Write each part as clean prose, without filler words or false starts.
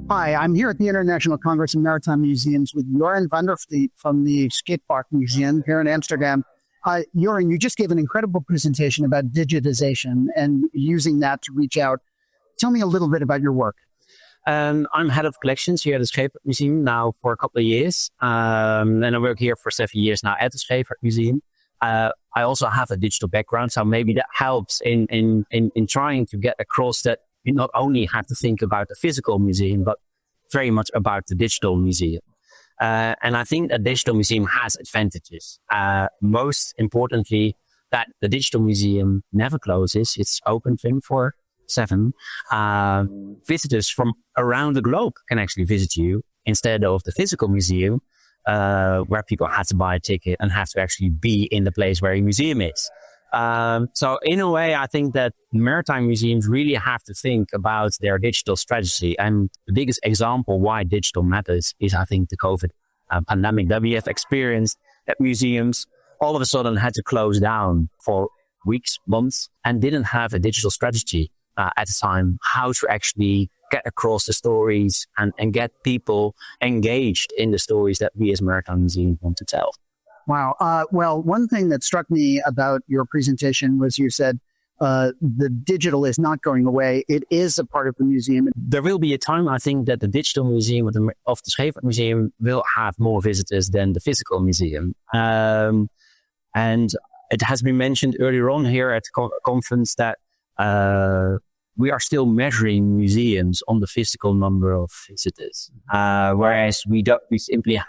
Hi, I'm here at the International Congress of Maritime Museums with Jeroen van der Vliet from the Scheepvaart Museum here in Amsterdam. Jeroen, you just gave an incredible presentation about digitization and using that to reach out. Tell me a little bit about your work. I'm head of collections here at the Scheepvaart Museum now for a couple of years. And I work here for 7 years now at the Scheepvaart Museum. I also have a digital background, so maybe that helps in trying to get across that you not only have to think about the physical museum, but very much about the digital museum. And I think a digital museum has advantages. Most importantly, that the digital museum never closes. It's open 24/7. Visitors from around the globe can actually visit you instead of the physical museum, where people had to buy a ticket and have to actually be in the place where a museum is. So in a way, I think that maritime museums really have to think about their digital strategy. And the biggest example why digital matters is, I think, the COVID pandemic that we have experienced, that museums all of a sudden had to close down for weeks, months, and didn't have a digital strategy at the time, how to actually get across the stories and get people engaged in the stories that we as maritime museums want to tell. Wow. Well, one thing that struck me about your presentation was you said the digital is not going away. It is a part of the museum. There will be a time, I think, that the digital museum of the Scheepvaart Museum will have more visitors than the physical museum. And it has been mentioned earlier on here at the conference that we are still measuring museums on the physical number of visitors, whereas we simply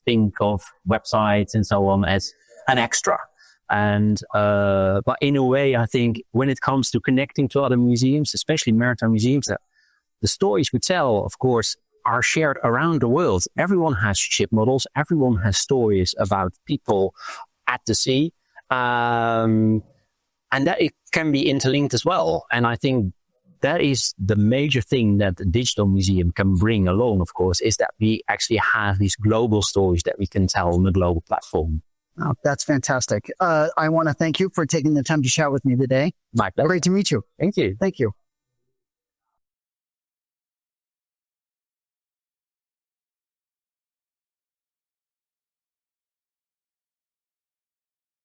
think of websites and so on as an extra. And but in a way, I think when it comes to connecting to other museums, especially maritime museums, that the stories we tell, of course, are shared around the world. Everyone has ship models. Everyone has stories about people at the sea, and that it can be interlinked as well. And I think that is the major thing that the digital museum can bring along, of course, is that we actually have these global stories that we can tell on a global platform. Oh, that's fantastic. I want to thank you for taking the time to chat with me today. My pleasure. Great to meet you. Thank you. Thank you.